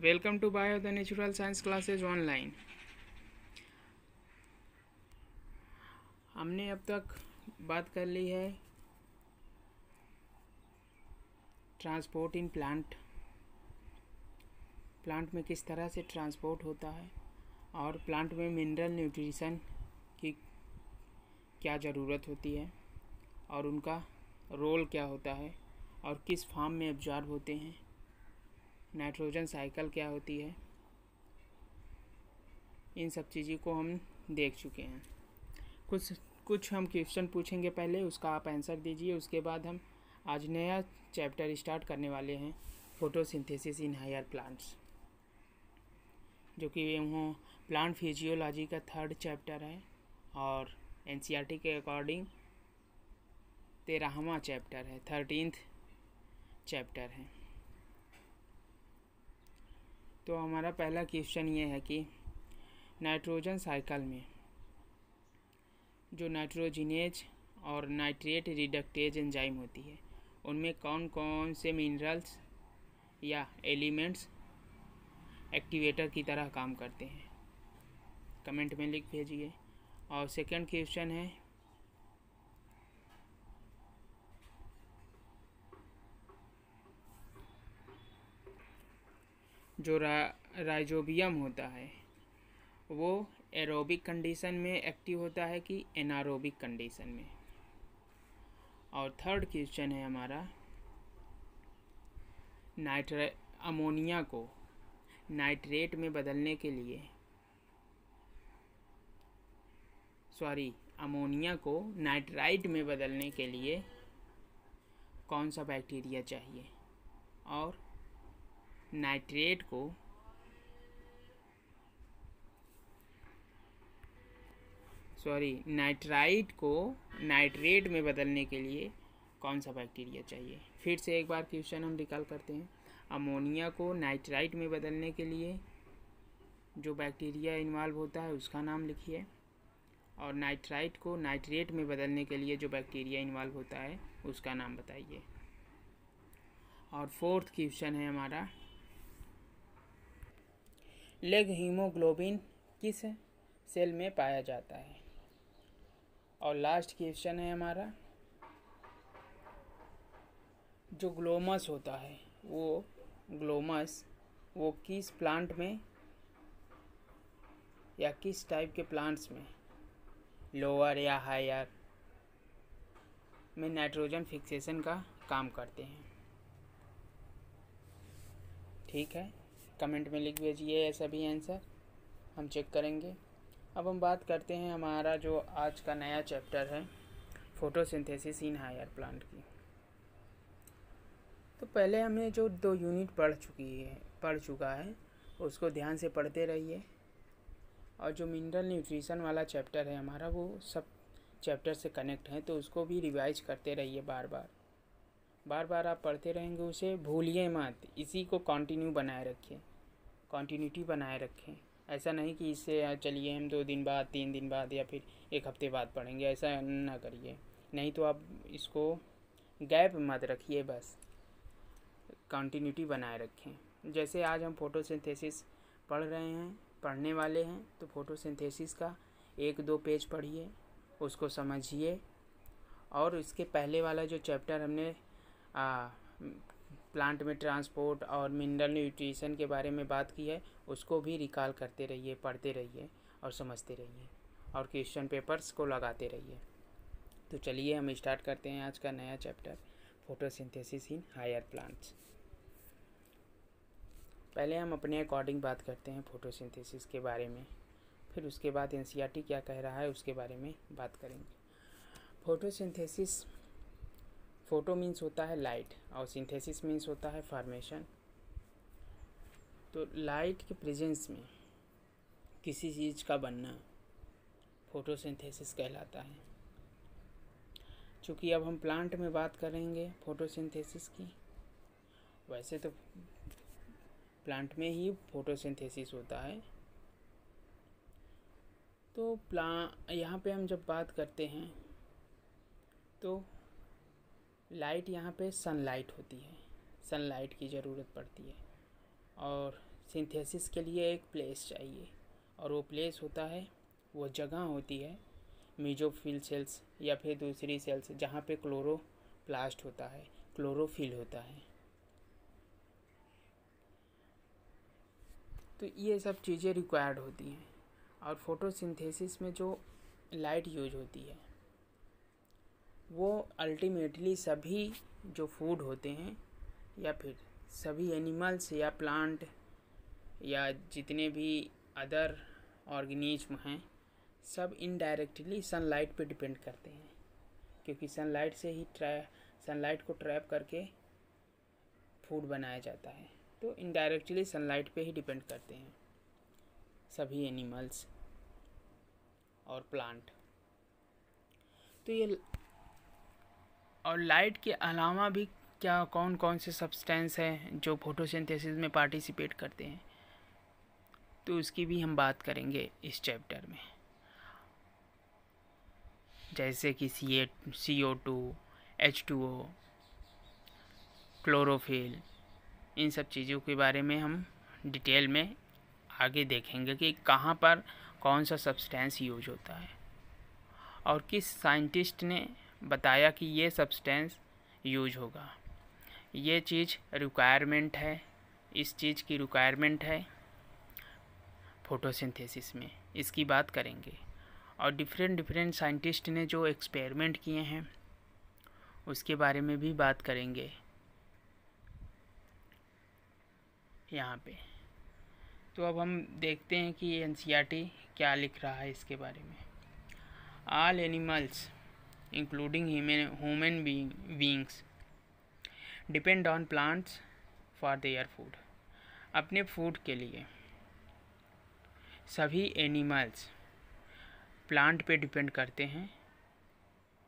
Welcome to bio the natural science classes online. हमने अब तक बात कर ली है ट्रांसपोर्ट इन प्लांट में किस तरह से ट्रांसपोर्ट होता है और प्लांट में मिनरल न्यूट्रिशन की क्या ज़रूरत होती है और उनका रोल क्या होता है और किस फॉर्म में एब्जॉर्ब होते हैं, नाइट्रोजन साइकिल क्या होती है। इन सब चीज़ों को हम देख चुके हैं। कुछ हम क्वेश्चन पूछेंगे पहले, उसका आप आंसर दीजिए। उसके बाद हम आज नया चैप्टर स्टार्ट करने वाले हैं, फोटोसिंथेसिस इन हायर प्लांट्स, जो कि वो प्लांट फिजियोलॉजी का 3rd चैप्टर है और एनसीईआरटी के अकॉर्डिंग 13वां चैप्टर है, 13th चैप्टर है। तो हमारा पहला क्वेश्चन ये है कि नाइट्रोजन साइकिल में जो नाइट्रोजिनेज और नाइट्रेट रिडक्टेज एंजाइम होती है, उनमें कौन कौन से मिनरल्स या एलिमेंट्स एक्टिवेटर की तरह काम करते हैं, कमेंट में लिख भेजिए। और सेकंड क्वेश्चन है जो राइजोबियम होता है वो एरोबिक कंडीशन में एक्टिव होता है कि एनारोबिक कंडीशन में। और थर्ड क्वेश्चन है हमारा अमोनिया को नाइट्रेट में बदलने के लिए अमोनिया को नाइट्राइट में बदलने के लिए कौन सा बैक्टीरिया चाहिए और नाइट्राइट को नाइट्रेट में बदलने के लिए कौन सा बैक्टीरिया चाहिए। फिर से एक बार क्वेश्चन हम रिकॉल करते हैं। अमोनिया को नाइट्राइट में बदलने के लिए जो बैक्टीरिया इन्वॉल्व होता है उसका नाम लिखिए, और नाइट्राइट को नाइट्रेट में बदलने के लिए जो बैक्टीरिया इन्वॉल्व होता है उसका नाम बताइए। और फोर्थ क्वेश्चन है हमारा लेग हीमोग्लोबिन किस सेल में पाया जाता है। और लास्ट क्वेश्चन है हमारा जो ग्लोमस होता है वो किस प्लांट में या किस टाइप के प्लांट्स में, लोअर या हायर में नाइट्रोजन फिक्सेशन का काम करते हैं। ठीक है, कमेंट में लिख भेजिए ये सभी आंसर, हम चेक करेंगे। अब हम बात करते हैं हमारा जो आज का नया चैप्टर है फोटोसिंथेसिस इन हायर प्लांट की। तो पहले हमने जो 2 यूनिट पढ़ चुका है उसको ध्यान से पढ़ते रहिए। और जो मिनरल न्यूट्रिशन वाला चैप्टर है हमारा वो सब चैप्टर से कनेक्ट है, तो उसको भी रिवाइज करते रहिए। बार बार आप पढ़ते रहेंगे, उसे भूलिए मत, इसी को कंटिन्यू बनाए रखिए, कंटिन्यूटी बनाए रखें। ऐसा नहीं कि इससे चलिए हम 2 दिन बाद 3 दिन बाद या फिर 1 हफ्ते बाद पढ़ेंगे, ऐसा ना करिए। नहीं तो आप इसको गैप मत रखिए, बस कंटिन्यूटी बनाए रखें। जैसे आज हम फोटोसिंथेसिस पढ़ने वाले हैं, तो फोटोसिंथेसिस का 1-2 पेज पढ़िए, उसको समझिए। और इसके पहले वाला जो चैप्टर हमने प्लांट में ट्रांसपोर्ट और मिनरल न्यूट्रिशन के बारे में बात की है, उसको भी रिकॉल करते रहिए, पढ़ते रहिए और समझते रहिए, और क्वेश्चन पेपर्स को लगाते रहिए। तो चलिए हम स्टार्ट करते हैं आज का नया chapter photosynthesis in higher plants. पहले हम अपने अकॉर्डिंग बात करते हैं फोटोसिंथेसिस के बारे में, फिर उसके बाद एनसीईआरटी क्या कह रहा है उसके बारे में बात करेंगे। फोटोसिंथेसिस, फोटो मीन्स होता है लाइट और सिंथेसिस मीन्स होता है फॉर्मेशन। तो लाइट के प्रेजेंस में किसी चीज़ का बनना फोटोसिंथेसिस कहलाता है। चूँकि अब हम प्लांट में बात करेंगे फोटोसिंथेसिस की, वैसे तो प्लांट में ही फोटोसिंथेसिस होता है। तो यहाँ पे हम जब बात करते हैं तो लाइट यहाँ पे सनलाइट होती है, सनलाइट की ज़रूरत पड़ती है। और सिंथेसिस के लिए एक प्लेस चाहिए, और वो प्लेस होता है, वो जगह होती है मेसोफिल सेल्स या फिर दूसरी सेल्स जहाँ पे क्लोरोप्लास्ट होता है, क्लोरोफिल होता है। तो ये सब चीज़ें रिक्वायर्ड होती हैं। और फोटोसिंथेसिस में जो लाइट यूज होती है वो अल्टीमेटली सभी जो फूड होते हैं या फिर सभी एनिमल्स या प्लांट या जितने भी अदर ऑर्गेनिज्म हैं, सब इनडायरेक्टली सनलाइट पे डिपेंड करते हैं, क्योंकि सनलाइट से ही सनलाइट को ट्रैप करके फूड बनाया जाता है। तो इनडायरेक्टली सनलाइट पे ही डिपेंड करते हैं सभी एनिमल्स और प्लांट। तो ये और लाइट के अलावा भी क्या कौन कौन से सब्सटेंस हैं जो फोटोसिंथेसिस में पार्टिसिपेट करते हैं, तो उसकी भी हम बात करेंगे इस चैप्टर में। जैसे कि CO2, H2O, क्लोरोफिल, इन सब चीज़ों के बारे में हम डिटेल में आगे देखेंगे कि कहाँ पर कौन सा सब्सटेंस यूज होता है और किस साइंटिस्ट ने बताया कि ये सब्सटेंस यूज होगा। ये चीज़ रिक्वायरमेंट है, इस चीज़ की रिक्वायरमेंट है फोटोसिंथेसिस में, इसकी बात करेंगे। और डिफरेंट साइंटिस्ट ने जो एक्सपेरिमेंट किए हैं उसके बारे में भी बात करेंगे यहाँ पे। तो अब हम देखते हैं कि NCERT क्या लिख रहा है इसके बारे में। All animals including human beings depend on plants for their food. अपने फूड के लिए सभी एनिमल्स प्लांट पे डिपेंड करते हैं,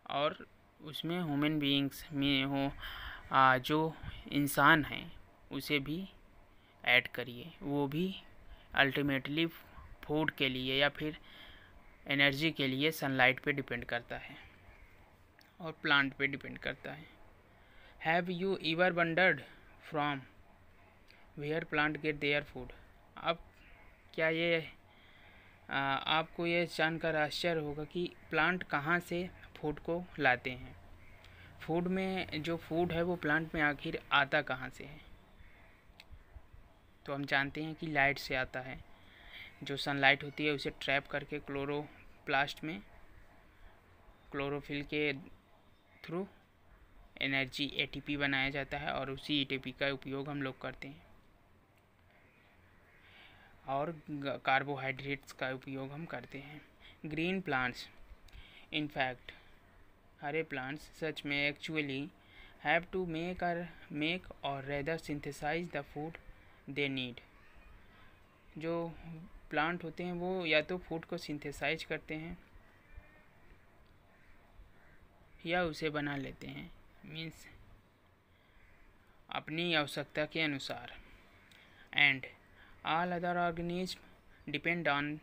और उसमें ह्यूमन बीइंग्स में जो इंसान हैं उसे भी ऐड करिए, वो भी अल्टीमेटली फूड के लिए या फिर एनर्जी के लिए सनलाइट पे डिपेंड करता है और प्लांट पे डिपेंड करता है। Have you ever wondered from where plant get their food? अब क्या ये आपको ये जानकर आश्चर्य होगा कि प्लांट कहाँ से फूड को लाते हैं। फूड में जो फूड है वो प्लांट में आखिर आता कहाँ से है? तो हम जानते हैं कि लाइट से आता है। जो सनलाइट होती है उसे ट्रैप करके क्लोरोप्लास्ट में क्लोरोफिल के थ्रू एनर्जी ATP बनाया जाता है, और उसी ATP का उपयोग हम लोग करते हैं, और कार्बोहाइड्रेट्स का उपयोग हम करते हैं। ग्रीन प्लांट्स, इनफैक्ट हरे प्लांट्स सच में एक्चुअली हैव टू मेक और rather synthesise the food they need. जो प्लांट होते हैं वो या तो फूड को सिंथेसाइज करते हैं या उसे बना लेते हैं, मीन्स अपनी आवश्यकता के अनुसार। And all other organism depend on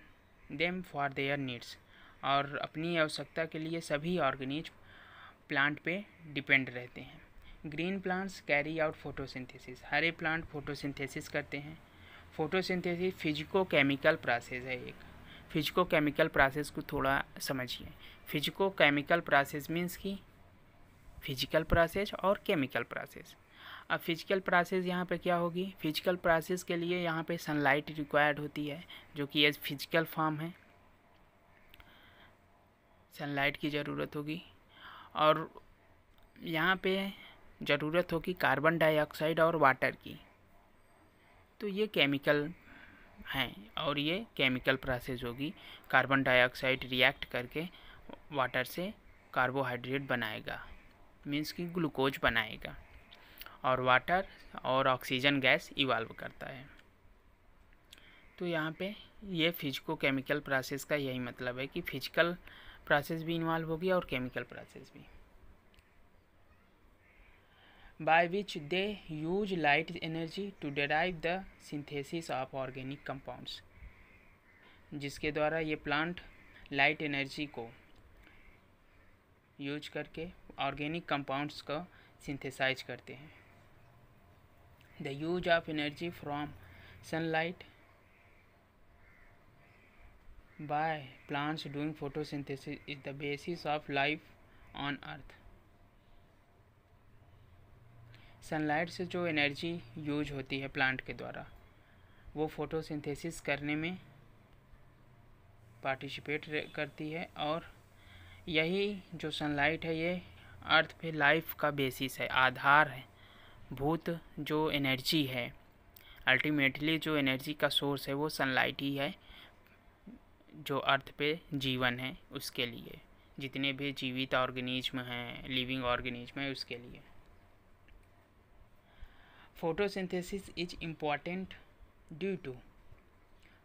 them for their needs. और अपनी आवश्यकता के लिए सभी ऑर्गेनिज्म प्लांट पे डिपेंड रहते हैं। Green plants carry out photosynthesis. हरे प्लांट फोटोसिंथेसिस करते हैं। फोटोसिंथेसिस फिजिको केमिकल प्रोसेस है एक। फिजिको केमिकल प्रोसेस को थोड़ा समझिए। फिजिको केमिकल प्रोसेस मीन्स कि फिजिकल प्रोसेस और केमिकल प्रोसेस। अब फिजिकल प्रोसेस यहाँ पे क्या होगी? फिजिकल प्रोसेस के लिए यहाँ पे सनलाइट रिक्वायर्ड होती है, जो कि एज फिजिकल फॉर्म है, सनलाइट की ज़रूरत होगी। और यहाँ पे ज़रूरत होगी कार्बन डाइऑक्साइड और वाटर की। तो ये केमिकल हैं और ये केमिकल प्रोसेस होगी। कार्बन डाइऑक्साइड रिएक्ट करके वाटर से कार्बोहाइड्रेट बनाएगा, मीन्स कि ग्लूकोज बनाएगा, और वाटर और ऑक्सीजन गैस इवॉल्व करता है। तो यहाँ पे ये फिजिको केमिकल प्रोसेस का यही मतलब है कि फिजिकल प्रोसेस भी इन्वॉल्व होगी और केमिकल प्रोसेस भी। by which they use light energy to derive the synthesis of organic compounds, जिसके द्वारा ये प्लांट लाइट एनर्जी को यूज करके ऑर्गेनिक कंपाउंड्स को सिंथेसाइज करते हैं। The use of energy from sunlight by plants doing photosynthesis is the basis of life on earth. Sunlight से जो एनर्जी यूज होती है प्लांट के द्वारा, वो फोटोसिंथेसिस करने में पार्टिसिपेट करती है, और यही जो सनलाइट है ये अर्थ पे लाइफ का बेसिस है, आधार है, भूत जो एनर्जी है। अल्टीमेटली जो एनर्जी का सोर्स है वो सनलाइट ही है, जो अर्थ पे जीवन है उसके लिए, जितने भी जीवित ऑर्गेनिज्म हैं, लिविंग ऑर्गेनिज्म है, उसके लिए। Photosynthesis is important due to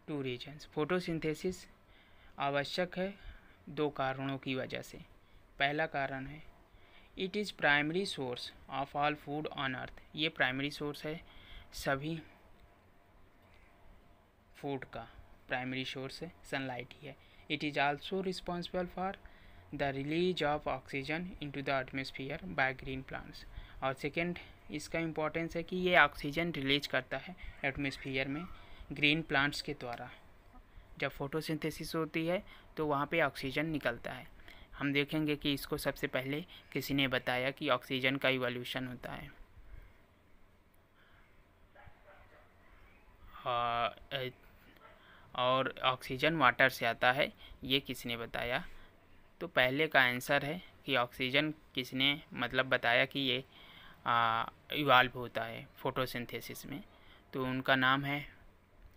two reasons. Photosynthesis आवश्यक है दो कारणों की वजह से। पहला कारण है it is primary source of all food on earth. ये प्राइमरी सोर्स है सभी फूड का, प्राइमरी सोर्स है सनलाइट ही है। It is also responsible for the release of oxygen into the atmosphere by green plants. और सेकेंड इसका importance है कि ये ऑक्सीजन रिलीज करता है एटमॉस्फेयर में ग्रीन प्लांट्स के द्वारा। जब फोटोसिंथेसिस होती है तो वहाँ पे ऑक्सीजन निकलता है। हम देखेंगे कि इसको सबसे पहले किसी ने बताया कि ऑक्सीजन का इवोल्यूशन होता है। और ऑक्सीजन वाटर से आता है, ये किसने बताया? तो पहले का आंसर है कि ऑक्सीजन किसने मतलब बताया कि ये इवाल्व होता है फोटोसिंथेसिस में, तो उनका नाम है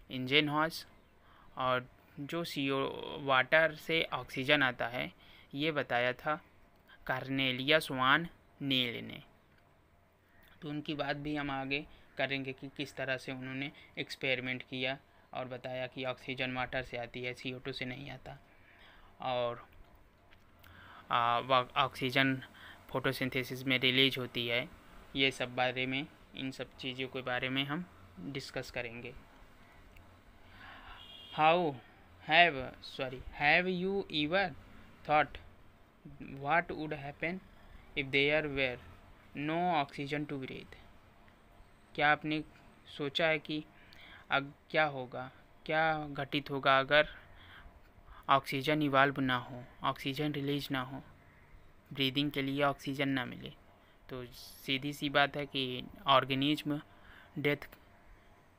इंजेनहॉस। और जो CO वाटर से ऑक्सीजन आता है ये बताया था कार्नेलियस वान नील ने। तो उनकी बात भी हम आगे करेंगे कि किस तरह से उन्होंने एक्सपेरिमेंट किया और बताया कि ऑक्सीजन वाटर से आती है, CO2 से नहीं आता, और ऑक्सीजन फोटोसिंथेसिस में रिलीज होती है। ये सब बारे में, इन सब चीज़ों के बारे में हम डिस्कस करेंगे। Have you ever thought what would happen if there were no oxygen to breathe? क्या आपने सोचा है कि अब क्या होगा, क्या घटित होगा अगर ऑक्सीजन इवाल्व ना हो, ऑक्सीजन रिलीज ना हो, ब्रीदिंग के लिए ऑक्सीजन ना मिले? तो सीधी सी बात है कि ऑर्गेनिज्म डेथ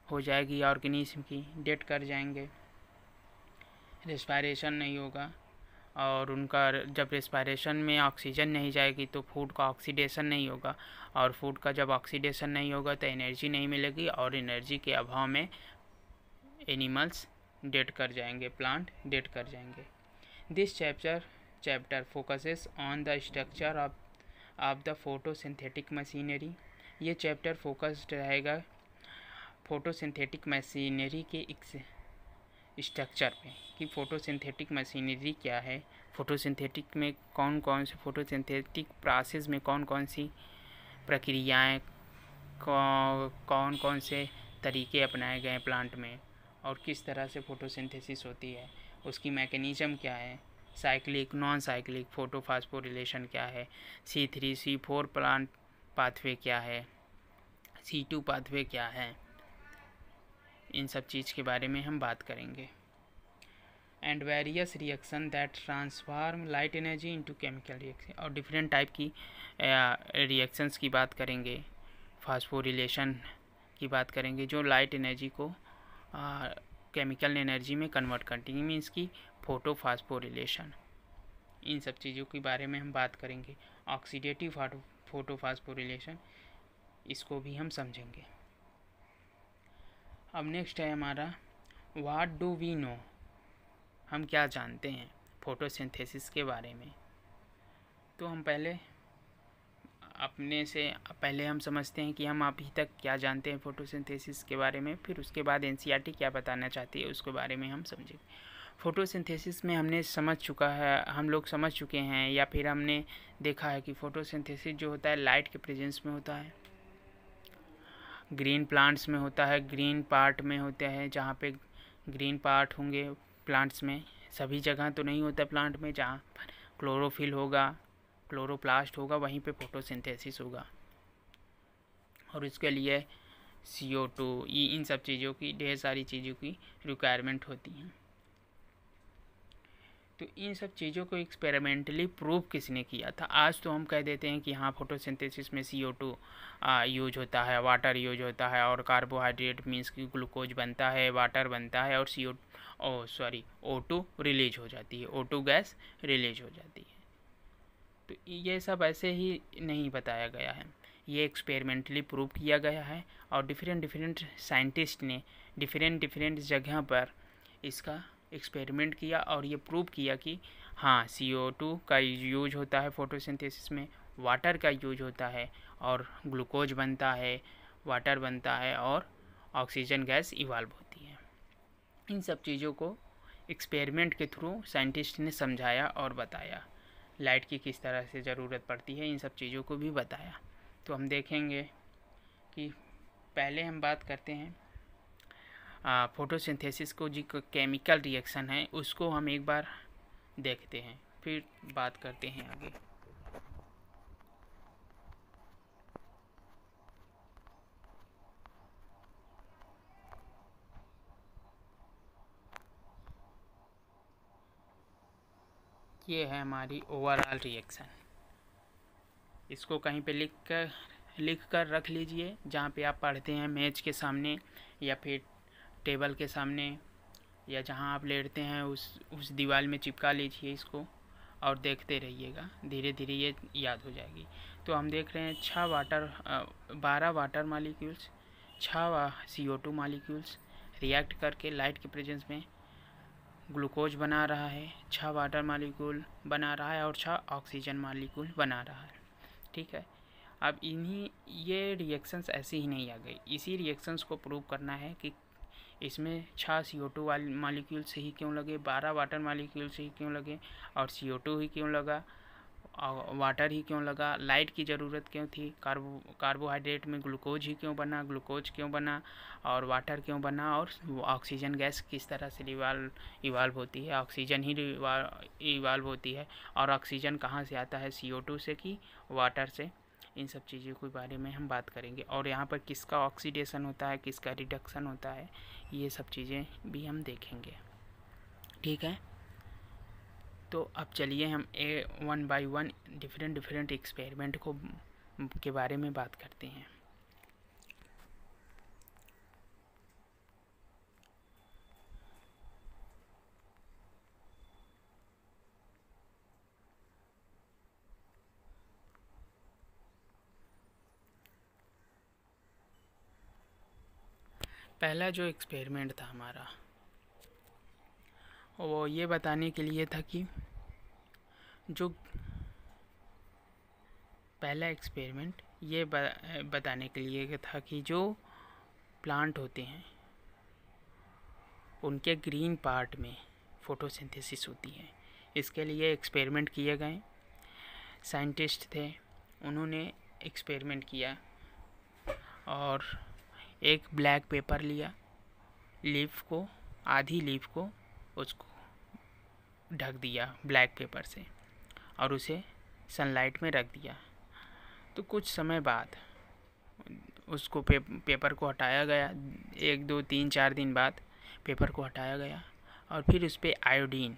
हो जाएगी, ऑर्गेनिज्म की डेथ कर जाएंगे, रेस्पायरेशन नहीं होगा। और उनका जब रेस्पायरेशन में ऑक्सीजन नहीं जाएगी तो फूड का ऑक्सीडेशन नहीं होगा, और फूड का जब ऑक्सीडेशन नहीं होगा तो एनर्जी नहीं मिलेगी, और एनर्जी के अभाव में एनिमल्स डेड कर जाएंगे, प्लांट डेड कर जाएंगे। This chapter focuses on the structure of the photosynthetic machinery. ये चैप्टर फोकस्ड रहेगा फोटोसिंथेटिक मशीनरी के स्ट्रक्चर पे, कि फोटोसिंथेटिक मशीनरी क्या है, फोटोसिंथेटिक में कौन कौन से फोटोसिंथेटिक प्रोसेस में कौन कौन सी प्रक्रियाएं, कौन कौन से तरीके अपनाए गए प्लांट में, और किस तरह से फोटोसिंथेसिस होती है, उसकी मैकेनिज़्म क्या है, साइक्लिक नॉन साइक्लिक फोटोफॉस्फोरिलेशन क्या है, C3 C4 प्लांट पाथवे क्या है, C2 पाथवे क्या है, इन सब चीज़ के बारे में हम बात करेंगे। And various reaction that transform light energy into chemical reaction, और डिफरेंट टाइप की रिएक्शंस की बात करेंगे, फास्फोरिलेशन की बात करेंगे, जो लाइट एनर्जी को केमिकल एनर्जी में कन्वर्ट करती है, मीन्स की फोटोफॉस्फोरिलेशन। इन सब चीज़ों के बारे में हम बात करेंगे। ऑक्सीडेटिव फोटोफॉस्फोरिलेशन, इसको भी हम समझेंगे। अब नेक्स्ट है हमारा व्हाट डू वी नो, हम क्या जानते हैं फोटोसिंथेसिस के बारे में। तो हम पहले हम समझते हैं कि हम अभी तक क्या जानते हैं फोटोसिंथेसिस के बारे में, फिर उसके बाद NCERT क्या बताना चाहती है उसके बारे में हम समझेंगे। फोटोसिंथेसिस में हम लोग समझ चुके हैं, या फिर हमने देखा है कि फोटोसिंथेसिस जो होता है लाइट के प्रेजेंस में होता है, ग्रीन प्लांट्स में होता है, ग्रीन पार्ट में होता है, जहाँ पे ग्रीन पार्ट होंगे प्लांट्स में, सभी जगह तो नहीं होता प्लांट में, जहाँ पर क्लोरोफिल होगा, क्लोरोप्लास्ट होगा, वहीं पे फोटोसिंथेसिस होगा। और इसके लिए CO2, इन सब चीज़ों की, ढेर सारी चीज़ों की रिक्वायरमेंट होती हैं। तो इन सब चीज़ों को एक्सपेरिमेंटली प्रूव किसने किया था? आज तो हम कह देते हैं कि हाँ फोटोसिंथेसिस में CO2 यूज होता है, वाटर यूज होता है, और कार्बोहाइड्रेट मीन्स कि ग्लूकोज बनता है, वाटर बनता है, और O2 रिलीज हो जाती है, O2 गैस रिलीज हो जाती है। तो ये सब ऐसे ही नहीं बताया गया है, ये एक्सपेरिमेंटली प्रूव किया गया है, और डिफरेंट साइंटिस्ट ने डिफरेंट जगह पर इसका एक्सपेरिमेंट किया और ये प्रूव किया कि हाँ CO2 का यूज होता है फोटोसिंथेसिस में, वाटर का यूज होता है, और ग्लूकोज बनता है, वाटर बनता है, और ऑक्सीजन गैस इवाल्व होती है। इन सब चीज़ों को एक्सपेरिमेंट के थ्रू साइंटिस्ट ने समझाया और बताया। लाइट की किस तरह से ज़रूरत पड़ती है, इन सब चीज़ों को भी बताया। तो हम देखेंगे कि पहले हम बात करते हैं फोटोसिंथेसिस को, जी केमिकल रिएक्शन है उसको हम एक बार देखते हैं, फिर बात करते हैं आगे। ये है हमारी ओवरऑल रिएक्शन। इसको कहीं पे लिख कर रख लीजिए, जहाँ पे आप पढ़ते हैं, मेज के सामने या फिर टेबल के सामने, या जहाँ आप लेटते हैं उस दीवार में चिपका लीजिए इसको, और देखते रहिएगा, धीरे धीरे ये याद हो जाएगी। तो हम देख रहे हैं 12 water molecules, 6 CO2 molecules react करके लाइट के प्रेजेंस में ग्लूकोज बना रहा है, 6 वाटर मालिक्यूल बना रहा है, और 6 ऑक्सीजन मालिक्यूल बना रहा है। ठीक है, अब ये रिएक्शंस ऐसे ही नहीं आ गई, इसी रिएक्शंस को प्रूव करना है कि इसमें 6 CO2 वाले मालिक्यूल से ही क्यों लगे, 12 वाटर मालिक्यूल से ही क्यों लगे, और CO2 ही क्यों लगा, और वाटर ही क्यों लगा, लाइट की ज़रूरत क्यों थी, कार्बोहाइड्रेट में ग्लूकोज ही क्यों बना, ग्लूकोज क्यों बना, और वाटर क्यों बना, और ऑक्सीजन गैस किस तरह से इवाल्व होती है, ऑक्सीजन ही इवाल्व होती है, और ऑक्सीजन कहाँ से आता है, CO2 से कि वाटर से। इन सब चीज़ों के बारे में हम बात करेंगे, और यहाँ पर किसका ऑक्सीडेशन होता है, किसका रिडक्शन होता है, ये सब चीज़ें भी हम देखेंगे। ठीक है, तो अब चलिए हम one by one different experiment के बारे में बात करते हैं। पहला जो एक्सपेरिमेंट था हमारा, वो ये बताने के लिए था कि जो पहला एक्सपेरिमेंट ये बताने के लिए था कि जो प्लांट होते हैं उनके ग्रीन पार्ट में फोटोसिंथेसिस होती है। इसके लिए एक्सपेरिमेंट किए गए, साइंटिस्ट थे, उन्होंने एक्सपेरिमेंट किया और एक ब्लैक पेपर लिया, लीफ को, आधी लीफ को उसको ढक दिया ब्लैक पेपर से, और उसे सनलाइट में रख दिया। तो कुछ समय बाद उसको पेपर को हटाया गया, 1 2 3 4 दिन बाद पेपर को हटाया गया, और फिर उस पर आयोडीन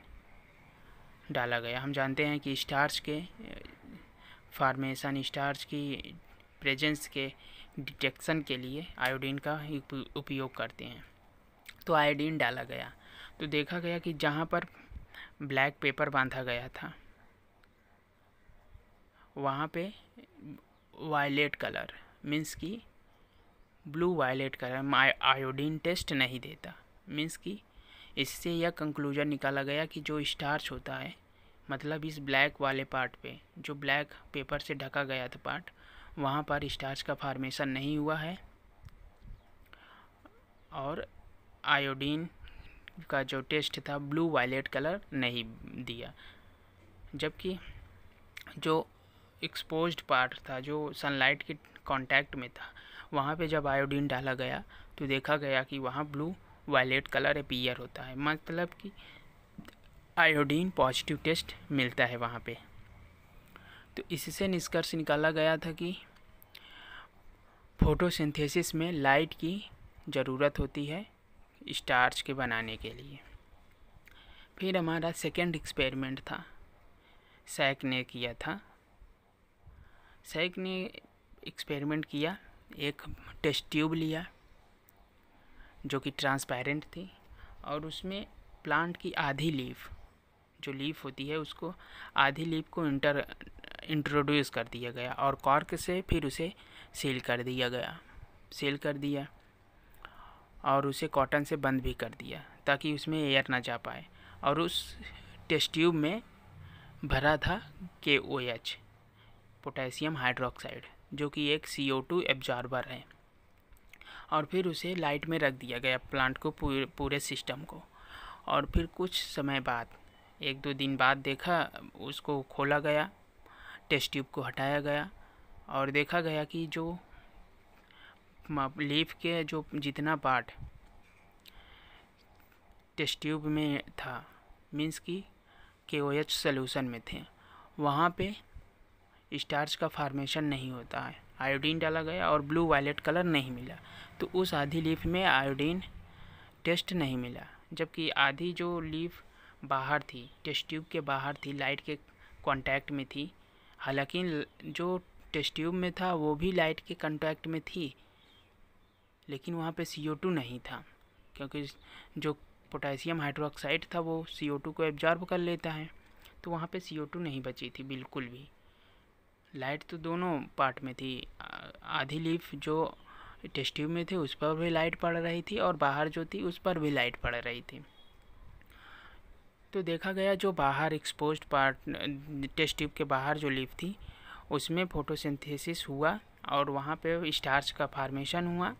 डाला गया। हम जानते हैं कि स्टार्च के फॉर्मेशन, स्टार्च की प्रेजेंस के डिटेक्शन के लिए आयोडीन का उपयोग करते हैं। तो आयोडीन डाला गया, तो देखा गया कि जहाँ पर ब्लैक पेपर बांधा गया था वहाँ पे वायलेट कलर, मीन्स कि blue violet colour, iodine test नहीं देता। मीन्स कि इससे यह कंक्लूजन निकाला गया कि जो स्टार्च होता है, मतलब इस ब्लैक वाले पार्ट पे, जो ब्लैक पेपर से ढका गया था पार्ट, वहाँ पर स्टार्च का फॉर्मेशन नहीं हुआ है, और आयोडीन का जो टेस्ट था ब्लू वायलेट कलर नहीं दिया। जबकि जो एक्सपोज्ड पार्ट था, जो सनलाइट के कांटेक्ट में था, वहाँ पे जब आयोडीन डाला गया तो देखा गया कि वहाँ ब्लू वायलेट कलर अपीयर होता है, मतलब कि आयोडीन पॉजिटिव टेस्ट मिलता है वहाँ पे। तो इससे निष्कर्ष निकाला गया था कि फोटोसिंथेसिस में लाइट की ज़रूरत होती है स्टार्च के बनाने के लिए। फिर हमारा सेकंड एक्सपेरिमेंट था, सैक ने किया था। सैक ने एक्सपेरिमेंट किया, एक टेस्ट ट्यूब लिया जो कि ट्रांसपेरेंट थी और उसमें प्लांट की आधी लीफ, जो लीफ होती है उसको आधी लीफ को इंट्रोड्यूस कर दिया गया और कॉर्क से फिर उसे सील कर दिया और उसे कॉटन से बंद भी कर दिया ताकि उसमें एयर ना जा पाए। और उस टेस्ट ट्यूब में भरा था KOH, पोटेशियम हाइड्रोक्साइड, जो कि एक CO2 एब्जॉर्बर है। और फिर उसे लाइट में रख दिया गया, प्लांट को, पूरे सिस्टम को। और फिर कुछ समय बाद, 1-2 दिन बाद देखा, उसको खोला गया, टेस्ट ट्यूब को हटाया गया और देखा गया कि जो लीफ के जो जितना पार्ट टेस्ट ट्यूब में था, मीन्स कि KOH सोल्यूशन में थे, वहाँ पे स्टार्च का फॉर्मेशन नहीं होता है। आयोडीन डाला गया और ब्लू वायलेट कलर नहीं मिला, तो उस आधी लीफ में आयोडीन टेस्ट नहीं मिला, जबकि आधी जो लीफ बाहर थी, टेस्ट ट्यूब के बाहर थी, लाइट के कांटेक्ट में थी। हालांकि जो टेस्ट ट्यूब में था वो भी लाइट के कांटेक्ट में थी, लेकिन वहाँ पे CO2 नहीं था, क्योंकि जो पोटेशियम हाइड्रोक्साइड था वो CO2 को एब्जॉर्ब कर लेता है, तो वहाँ पे CO2 नहीं बची थी बिल्कुल भी। लाइट तो दोनों पार्ट में थी, आधी लीफ जो टेस्ट ट्यूब में थी उस पर भी लाइट पड़ रही थी और बाहर जो थी उस पर भी लाइट पड़ रही थी। तो देखा गया जो बाहर एक्सपोज्ड पार्ट, टेस्ट ट्यूब के बाहर जो लीफ थी उसमें फोटोसिंथेसिस हुआ और वहाँ पे स्टार्च का फॉर्मेशन हुआ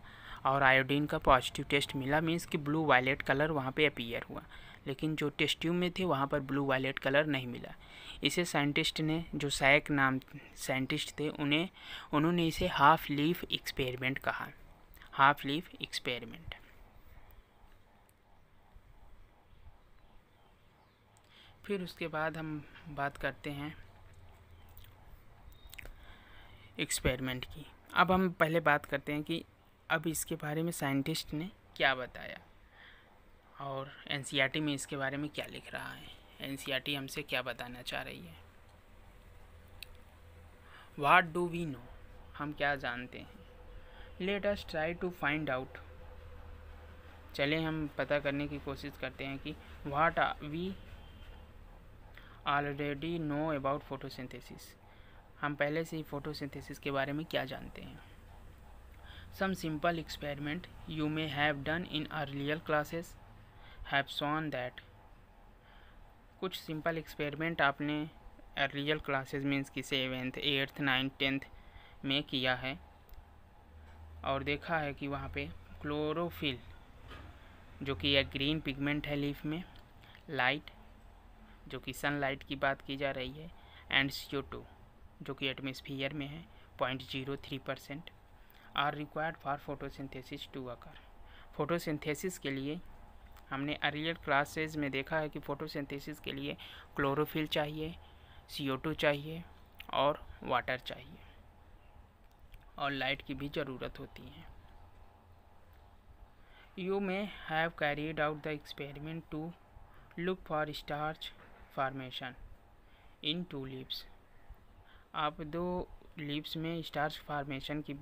और आयोडीन का पॉजिटिव टेस्ट मिला, मीन्स कि ब्लू वायलेट कलर वहाँ पे अपीयर हुआ। लेकिन जो टेस्ट ट्यूब में थे वहाँ पर ब्लू वायलेट कलर नहीं मिला। इसे साइंटिस्ट ने, जो सैक नाम साइंटिस्ट थे, उन्होंने इसे हाफ लीफ एक्सपेरिमेंट कहा, हाफ लीफ एक्सपेरिमेंट। फिर उसके बाद हम बात करते हैं एक्सपेरिमेंट की। अब हम पहले बात करते हैं कि अब इसके बारे में साइंटिस्ट ने क्या बताया और NCERT में इसके बारे में क्या लिख रहा है, NCERT हमसे क्या बताना चाह रही है। व्हाट डू वी नो, हम क्या जानते हैं। Let us try to find out, चले हम पता करने की कोशिश करते हैं कि what we already know about photosynthesis, हम पहले से ही फोटोसिंथेसिस के बारे में क्या जानते हैं। Some simple experiment you may have done in earlier classes have shown that, कुछ सिंपल एक्सपेरिमेंट आपने अर्लियर क्लासेस मीन्स कि 7th 8th 9th 10th में किया है और देखा है कि वहाँ पे क्लोरोफिल, जो कि एक ग्रीन पिगमेंट है लीफ में, लाइट, जो कि सनलाइट की बात की जा रही है, एंड CO2, जो कि एटमॉस्फेयर में है 0.03%, are required for photosynthesis to occur. Photosynthesis के लिए हमने अर्लियर क्लासेज में देखा है कि फोटोसिंथेसिस के लिए क्लोरोफिल चाहिए, CO2 चाहिए और वाटर चाहिए और लाइट की भी ज़रूरत होती है। You may have carried out the experiment to look for starch formation in 2 leaves, आप 2 लीव्स में स्टार्च फॉर्मेशन की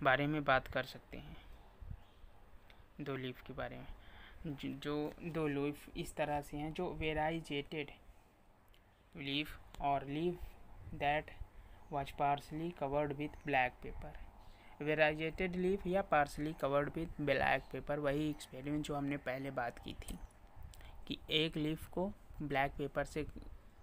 बारे में बात कर सकते हैं। 2 लीफ के बारे में, जो 2 लीफ इस तरह से हैं, जो वेराइजेटेड लीफ और leaf that was partially covered with black paper. Variegated leaf या partially covered with black paper, वही एक्सपेरिमेंट जो हमने पहले बात की थी कि एक लीफ को ब्लैक पेपर से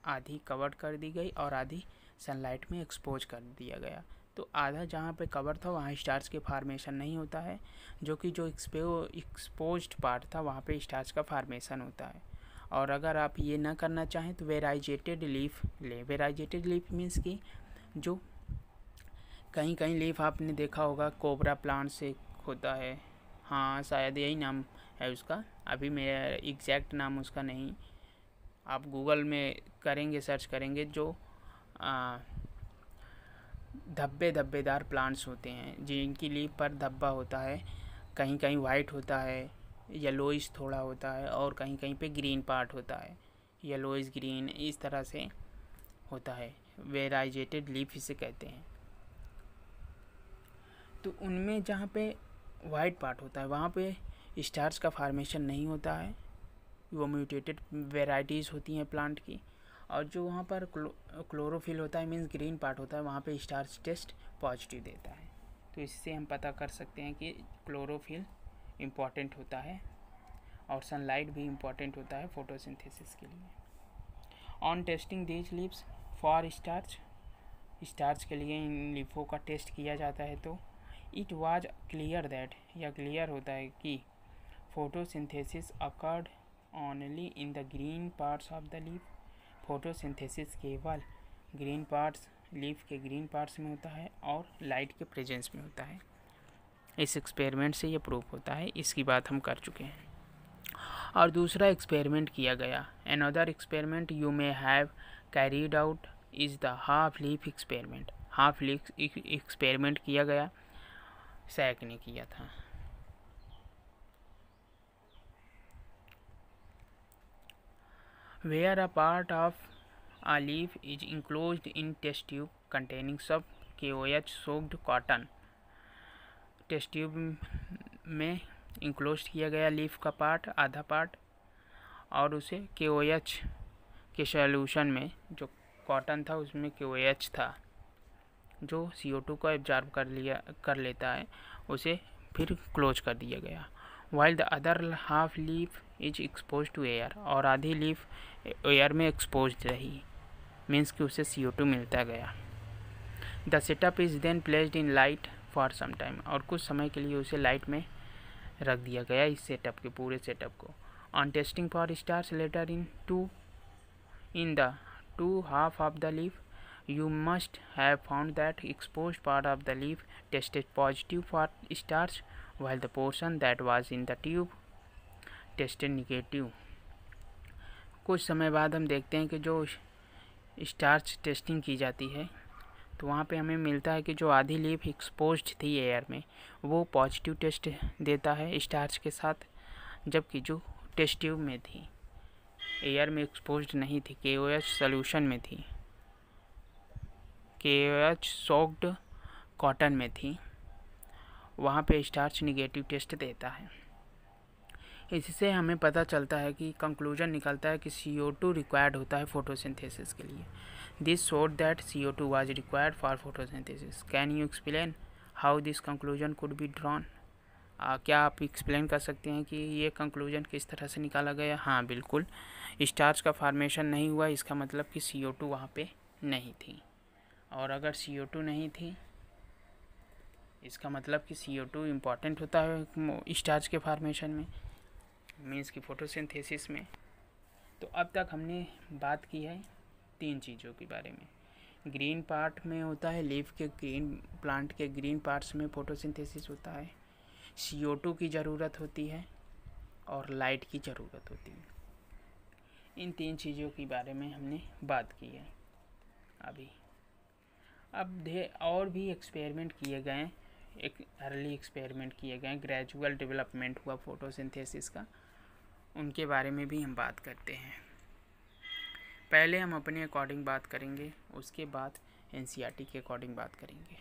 आधी कवर कर दी गई और आधी सनलाइट में एक्सपोज कर दिया गया, तो आधा जहाँ पे कवर था वहाँ स्टार्च के फॉर्मेशन नहीं होता है, जो कि जो एक्सपोज्ड पार्ट था वहाँ पे स्टार्च का फॉर्मेशन होता है। और अगर आप ये ना करना चाहें तो वेराइजेटेड लीफ ले। वेराइजेटेड लीफ मीन्स कि जो कहीं कहीं लीफ आपने देखा होगा कोबरा प्लांट से होता है, हाँ शायद यही नाम है उसका, अभी मेरा एग्जैक्ट नाम उसका नहीं, आप गूगल में करेंगे, सर्च करेंगे, जो धब्बेदार प्लांट्स होते हैं जिनकी लीफ पर धब्बा होता है, कहीं कहीं वाइट होता है, येलोइश थोड़ा होता है और कहीं कहीं पे ग्रीन पार्ट होता है, येलोइश ग्रीन इस तरह से होता है। वेराइजेटेड लीफ इसे कहते हैं। तो उनमें जहाँ पे वाइट पार्ट होता है वहाँ पे स्टार्च का फॉर्मेशन नहीं होता है, वो म्यूटेटेड वेराइटीज़ होती हैं प्लांट की। और जो वहाँ पर क्लोरोफिल होता है मीन्स ग्रीन पार्ट होता है, वहाँ पे स्टार्च टेस्ट पॉजिटिव देता है। तो इससे हम पता कर सकते हैं कि क्लोरोफिल इम्पॉर्टेंट होता है और सनलाइट भी इम्पॉर्टेंट होता है फोटोसिंथेसिस के लिए। On testing these leaves for starch के लिए इन लीफों का टेस्ट किया जाता है तो इट वाज क्लियर दैट, यह क्लियर होता है कि photosynthesis occurred only in the green parts of the leaf. Photosynthesis केवल ग्रीन पार्ट्स, लीफ के ग्रीन पार्ट्स में होता है और लाइट के प्रेजेंस में होता है। इस एक्सपेरिमेंट से ये प्रूफ होता है, इसकी बात हम कर चुके हैं। और दूसरा एक्सपेरिमेंट किया गया, another experiment you may have carried out is the half leaf experiment. Half leaf experiment किया गया, सैक ने किया था। Where a part of a leaf is enclosed in test tube containing sub KOH soaked cotton। Test tube में enclose किया गया leaf का part, आधा पार्ट, और उसे KOH के सॉल्यूशन में, जो कॉटन था उसमें KOH था जो CO2 को एब्जॉर्ब कर लेता है, उसे फिर क्लोज कर दिया गया। While the other half leaf is expose to air, और आधी लीफ एयर में एक्सपोज रही, मीन्स कि उसे CO2 मिलता गया। The setup is then placed in light for some time, और कुछ समय के लिए उसे लाइट में रख दिया गया, इस सेटअप के पूरे सेटअप को। On testing for starch later in the two half of the leaf you must have found that exposed part of the leaf tested positive for starch while the portion that was in the tube tested negative। कुछ समय बाद हम देखते हैं कि जो starch testing की जाती है तो वहाँ पे हमें मिलता है कि जो आधी लीफ एक्सपोज्ड थी एयर में वो पॉजिटिव टेस्ट देता है स्टार्च के साथ, जबकि जो टेस्ट ट्यूब में थी, एयर में एक्सपोज्ड नहीं थी, KOH सॉल्यूशन में थी, KOH सोक्ड कॉटन में थी, वहाँ पे स्टार्च निगेटिव टेस्ट देता है। इससे हमें पता चलता है कि कंक्लूजन निकलता है कि CO2 रिक्वायर्ड होता है फोटोसिंथेसिस के लिए। This showed that CO2 was required for photosynthesis. Can you explain how this conclusion could be drawn? क्या आप एक्सप्लेन कर सकते हैं कि ये कंक्लूजन किस तरह से निकाला गया? हाँ बिल्कुल, स्टार्च का फॉर्मेशन नहीं हुआ, इसका मतलब कि CO2 वहाँ पे नहीं थी, और अगर CO2 नहीं थी इसका मतलब कि CO2 इम्पॉर्टेंट होता है स्टार्च के फॉर्मेशन में, मीन्स की फोटोसिंथेसिस में। तो अब तक हमने बात की है 3 चीज़ों के बारे में। ग्रीन पार्ट में होता है लीफ के ग्रीन, प्लांट के ग्रीन पार्ट्स में फोटोसिंथेसिस होता है, CO2 की ज़रूरत होती है और लाइट की ज़रूरत होती है। इन 3 चीज़ों के बारे में हमने बात की है अभी। अब और भी एक्सपेरिमेंट किए गए, एक अर्ली एक्सपेरिमेंट किए गए, ग्रेजुअल डेवलपमेंट हुआ फोटोसिंथेसिस का, उनके बारे में भी हम बात करते हैं। पहले हम अपने अकॉर्डिंग बात करेंगे, उसके बाद NCERT के अकॉर्डिंग बात करेंगे।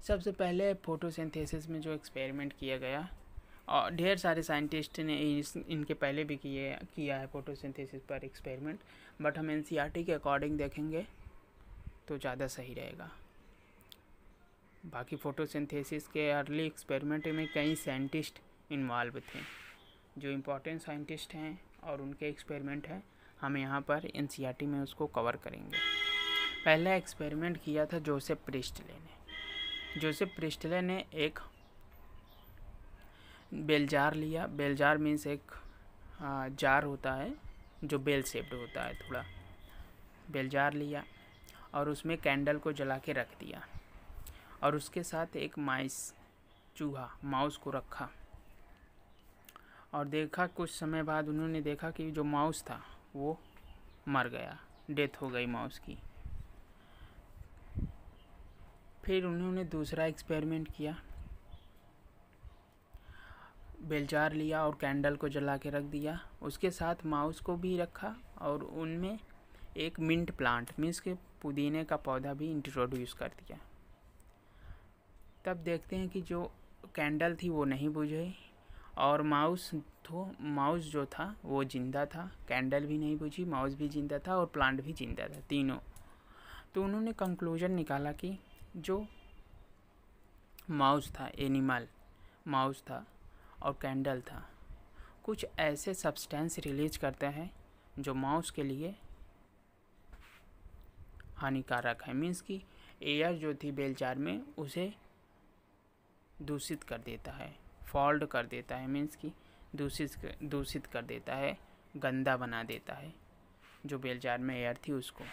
सबसे पहले फोटोसिंथेसिस में जो एक्सपेरिमेंट किया गया, और ढेर सारे साइंटिस्ट ने इनके पहले भी किया है फोटोसिंथेसिस पर एक्सपेरिमेंट, बट हम NCERT के अकॉर्डिंग देखेंगे तो ज़्यादा सही रहेगा। बाकी फ़ोटोसिंथेसिस के अर्ली एक्सपेरिमेंट में कई साइंटिस्ट इन्वॉल्व थे, जो इम्पोर्टेंट साइंटिस्ट हैं और उनके एक्सपेरिमेंट हैं, हम यहाँ पर NCERT में उसको कवर करेंगे। पहला एक्सपेरिमेंट किया था जोसेफ प्रिस्टले ने। जोसेफ प्रिस्टले ने एक बेल जार लिया, बेल जार मीन्स एक जार होता है जो बेल शेप्ड होता है, थोड़ा बेल जार लिया और उसमें कैंडल को जला के रख दिया, और उसके साथ एक माउस को रखा, और देखा कुछ समय बाद उन्होंने देखा कि जो माउस था वो मर गया, डेथ हो गई माउस की। फिर उन्होंने दूसरा एक्सपेरिमेंट किया, बेल जार लिया और कैंडल को जला के रख दिया, उसके साथ माउस को भी रखा और उनमें एक मिंट प्लांट मीन्स के पुदीने का पौधा भी इंट्रोड्यूस कर दिया। तब देखते हैं कि जो कैंडल थी वो नहीं बुझी और माउस जो था वो जिंदा था, कैंडल भी नहीं बुझी, माउस भी जिंदा था और प्लांट भी जिंदा था, तीनों। तो उन्होंने कंक्लूजन निकाला कि जो माउस था, एनिमल माउस था और कैंडल था, कुछ ऐसे सब्सटेंस रिलीज करते हैं जो माउस के लिए हानिकारक है। मीन्स कि एयर जो थी बेल जार में उसे दूषित कर देता है, फॉल्ट कर देता है, मीन्स कि दूषित कर देता है, गंदा बना देता है जो बेल जार में एयर थी उसको।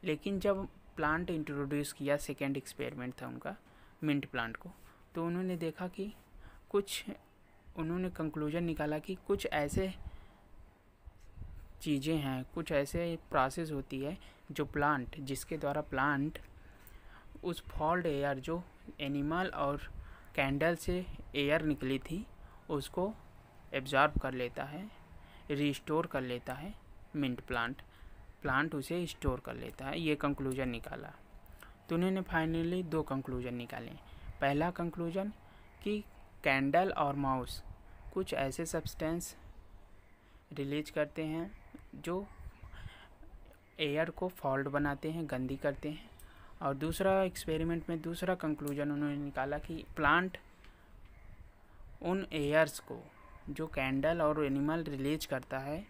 लेकिन जब प्लांट इंट्रोड्यूस किया, सेकेंड एक्सपेरिमेंट था उनका मिंट प्लांट को, तो उन्होंने देखा कि उन्होंने कंक्लूजन निकाला कि कुछ ऐसे चीज़ें हैं, कुछ ऐसे प्रोसेस होती है जो जिसके द्वारा प्लांट उस फॉल्ट एयर जो एनिमल और कैंडल से एयर निकली थी उसको एब्जॉर्ब कर लेता है, रिस्टोर कर लेता है। मिंट प्लांट उसे स्टोर कर लेता है, ये कंक्लूजन निकाला। तो उन्होंने फाइनली 2 कंक्लूजन निकाले। पहला कंक्लूजन कि कैंडल और माउस कुछ ऐसे सब्सटेंस रिलीज करते हैं जो एयर को फॉल्ट बनाते हैं, गंदी करते हैं। और दूसरा एक्सपेरिमेंट में दूसरा कंक्लूजन उन्होंने निकाला कि प्लांट उन एयर्स को जो कैंडल और एनिमल रिलीज करता है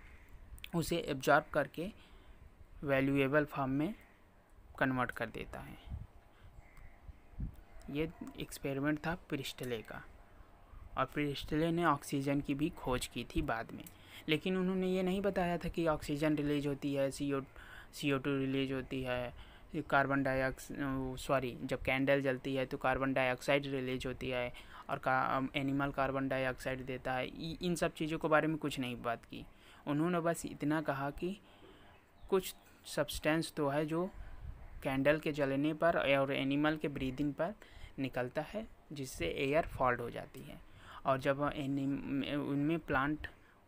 उसे एब्जॉर्ब करके वैल्यूएबल फॉर्म में कन्वर्ट कर देता है। ये एक्सपेरिमेंट था प्रिस्टले का, और प्रिस्टले ने ऑक्सीजन की भी खोज की थी बाद में। लेकिन उन्होंने ये नहीं बताया था कि ऑक्सीजन रिलीज होती है, CO2 रिलीज होती है, जब कैंडल जलती है तो कार्बन डाइऑक्साइड रिलीज होती है और एनिमल कार्बन डाइऑक्साइड देता है। इन सब चीज़ों के बारे में कुछ नहीं बात की। उन्होंने बस इतना कहा कि कुछ सब्सटेंस तो है जो कैंडल के जलने पर और एनिमल के ब्रीदिंग पर निकलता है जिससे एयर फॉल्ट हो जाती है, और जब उनमें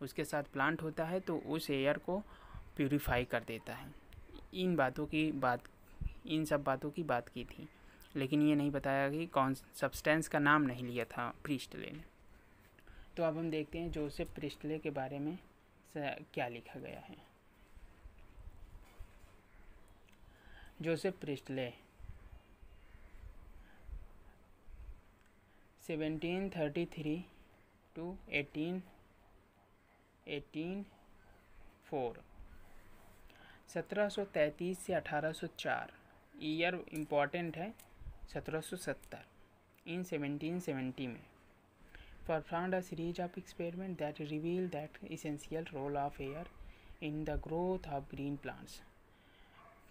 उसके साथ प्लांट होता है तो उस एयर को प्यूरिफाई कर देता है। इन सब बातों की बात की थी, लेकिन ये नहीं बताया कि कौन सब्सटेंस का नाम नहीं लिया था प्रिस्टले ने। तो अब हम देखते हैं जोसेफ प्रिस्टले के बारे में क्या लिखा गया है। जोसेफ प्रिस्टले 1733 to 1804, 1733 से 1804, ईयर इम्पॉर्टेंट है 1770। इन 1770 में performed a series of experiments that reveal that essential role of air in the growth of green plants.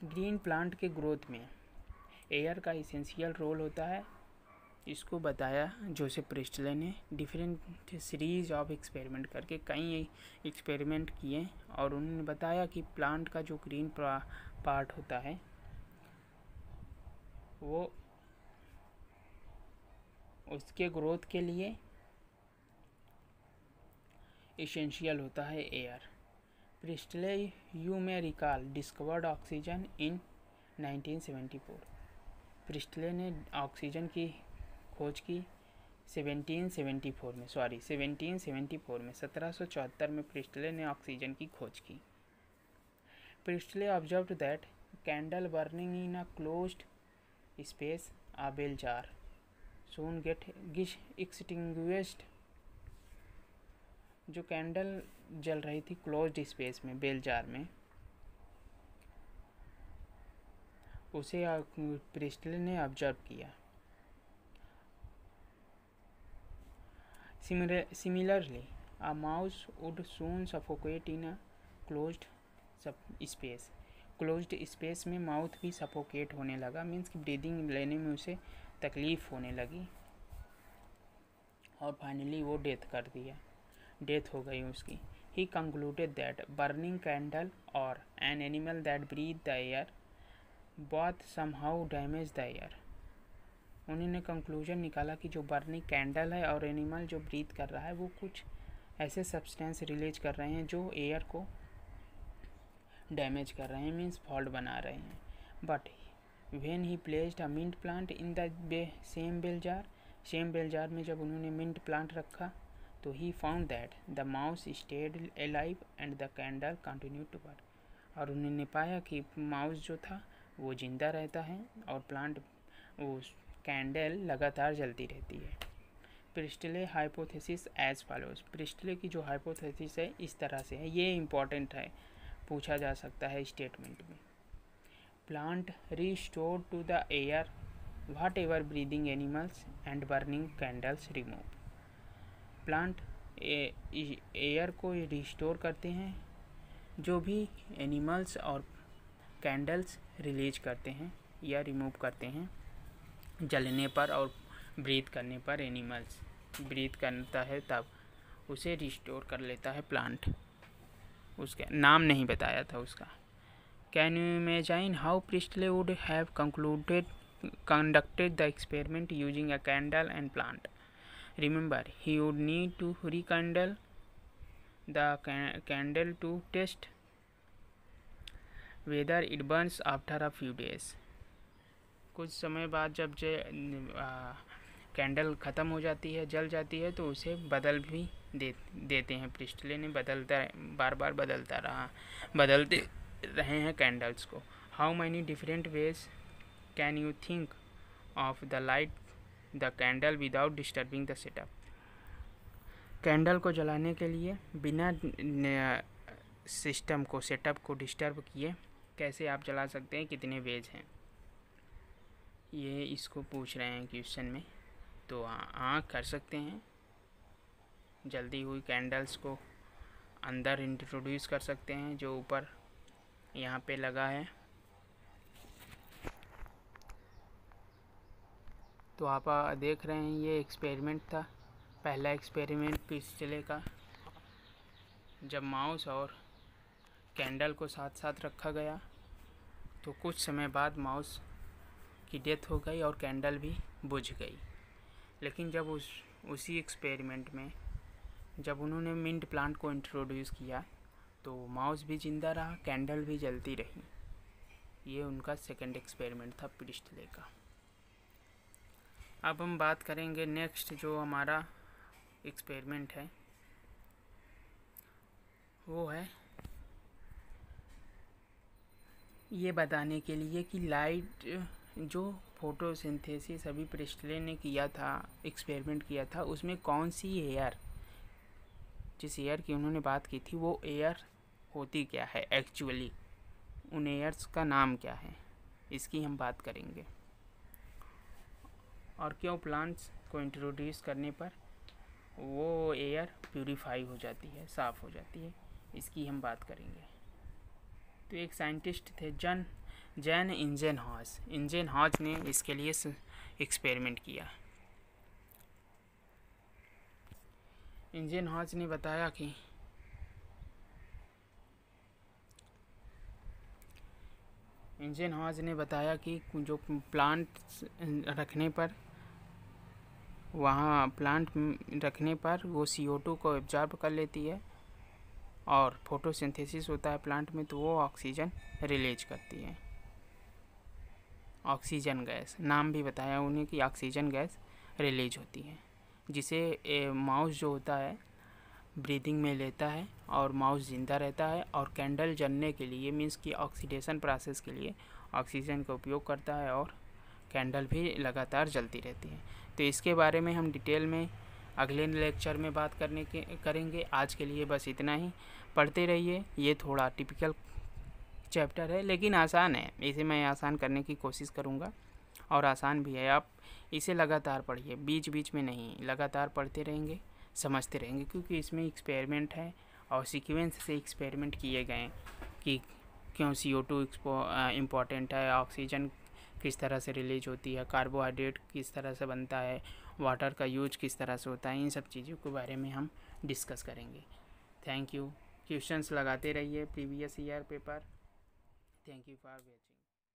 Green plant के ग्रोथ में एयर का इसेंशियल रोल होता है, इसको बताया जोसेफ प्रिस्टले ने। डिफरेंट सीरीज ऑफ एक्सपेरिमेंट करके कई एक्सपेरिमेंट किए और उन्होंने बताया कि प्लांट का जो ग्रीन पार्ट होता है वो उसके ग्रोथ के लिए इसेंशियल होता है air. Presley, you may recall, discovered oxygen in 1974। Presley ने ऑक्सीजन की खोज की 1774 में 1774 में प्रिस्टले ने ऑक्सीजन की खोज की। Presley observed that candle burning in a closed space, a bell jar, soon get extinguished। जो कैंडल जल रही थी क्लोज्ड स्पेस में, बेल जार में, उसे प्रिस्टले ने ऑब्जर्व किया। Similarly, a mouse would soon suffocate in a closed space। Closed space में माउथ भी सफोकेट होने लगा, मीन्स कि ब्रीदिंग लेने में उसे तकलीफ होने लगी और फाइनली वो डेथ हो गई उसकी। He concluded that burning candle or an animal that breathed the air both somehow damage the air। उन्होंने कंक्लूजन निकाला कि जो बर्निंग कैंडल है और एनिमल जो ब्रीथ कर रहा है वो कुछ ऐसे सब्सटेंस रिलीज कर रहे हैं जो एयर को डैमेज कर रहे हैं, मीन्स फॉल्ट बना रहे हैं। But when he placed a mint plant in the same bell jar में जब उन्होंने मिंट प्लांट रखा तो he found that the mouse stayed alive and the candle continue to burn. और उन्होंने पाया कि माउस जो था वो जिंदा रहता है और प्लांट वो कैंडल लगातार जलती रहती है। Priestley hypothesis as follows. Priestley की जो हाइपोथेसिस है इस तरह से है, ये इम्पॉर्टेंट है, पूछा जा सकता है स्टेटमेंट में। Plant restore to the air whatever breathing animals and burning candles remove. Plant air को रिस्टोर करते हैं, जो भी एनिमल्स और कैंडल्स रिलीज करते हैं या रिमूव करते हैं जलने पर और ब्रीथ करने पर। एनिमल्स ब्रीथ करता है तब उसे रिस्टोर कर लेता है प्लांट। उसका नाम नहीं बताया था उसका। Can you imagine how Presley would have conducted the experiment using a candle and plant? Remember, he would need to rekindle the candle to test whether it burns after a few days. कुछ समय बाद जब candle ख़त्म हो जाती है, जल जाती है, तो उसे बदल भी देते हैं। प्रिस्टले ने बार बार बदलते रहे हैं कैंडल्स को। How many different ways can you think of the light the candle without disturbing the setup. Candle को जलाने के लिए बिना सिस्टम को सेटअप को डिस्टर्ब किए कैसे आप जला सकते हैं, कितने वेज हैं, ये इसको पूछ रहे हैं क्वेश्चन में। तो हाँ कर सकते हैं। जल्दी हुई कैंडल्स को अंदर इंट्रोड्यूस कर सकते हैं, जो ऊपर यहाँ पे लगा है। तो आप देख रहे हैं ये एक्सपेरिमेंट था, पहला एक्सपेरिमेंट प्रिस्टले का, जब माउस और कैंडल को साथ साथ रखा गया तो कुछ समय बाद माउस की डेथ हो गई और कैंडल भी बुझ गई। लेकिन जब उसी एक्सपेरिमेंट में जब उन्होंने मिंट प्लांट को इंट्रोड्यूस किया तो माउस भी जिंदा रहा, कैंडल भी जलती रही। ये उनका सेकंड एक्सपेरिमेंट था प्रिस्टले का। अब हम बात करेंगे नेक्स्ट जो हमारा एक्सपेरिमेंट है वो है ये बताने के लिए कि लाइट जो फोटोसिंथेसिस अभी प्रिस्टले ने किया था, एक्सपेरिमेंट किया था, उसमें कौन सी एयर, जिस एयर की उन्होंने बात की थी वो एयर होती क्या है एक्चुअली, उन एयर्स का नाम क्या है, इसकी हम बात करेंगे। और क्यों प्लांट्स को इंट्रोड्यूस करने पर वो एयर प्यूरीफाई हो जाती है, साफ़ हो जाती है, इसकी हम बात करेंगे। तो एक साइंटिस्ट थे जैन इंजेनहॉज ने इसके लिए एक्सपेरिमेंट किया। इंजेनहॉज ने बताया कि जो प्लांट रखने पर वो CO2 को एब्जॉर्ब कर लेती है और फोटोसिंथेसिस होता है प्लांट में तो वो ऑक्सीजन रिलीज करती है। ऑक्सीजन गैस, नाम भी बताया उन्हें कि ऑक्सीजन गैस रिलीज होती है, जिसे माउस जो होता है ब्रीदिंग में लेता है और माउस जिंदा रहता है और कैंडल जलने के लिए मीन्स कि ऑक्सीडेशन प्रोसेस के लिए ऑक्सीजन का उपयोग करता है और कैंडल भी लगातार जलती रहती है। तो इसके बारे में हम डिटेल में अगले लेक्चर में बात करेंगे। आज के लिए बस इतना ही। पढ़ते रहिए, ये थोड़ा टिपिकल चैप्टर है लेकिन आसान है, इसे मैं आसान करने की कोशिश करूँगा और आसान भी है। आप इसे लगातार पढ़िए, बीच बीच में नहीं, लगातार पढ़ते रहेंगे, समझते रहेंगे, क्योंकि इसमें एक्सपेरिमेंट है और सीक्वेंस से एक्सपेरिमेंट किए गए हैं कि क्यों CO2 इम्पॉर्टेंट है, ऑक्सीजन किस तरह से रिलीज होती है, कार्बोहाइड्रेट किस तरह से बनता है, वाटर का यूज किस तरह से होता है, इन सब चीज़ों के बारे में हम डिस्कस करेंगे। Thank you. क्वेश्चंस लगाते रहिए previous year paper. Thank you for watching.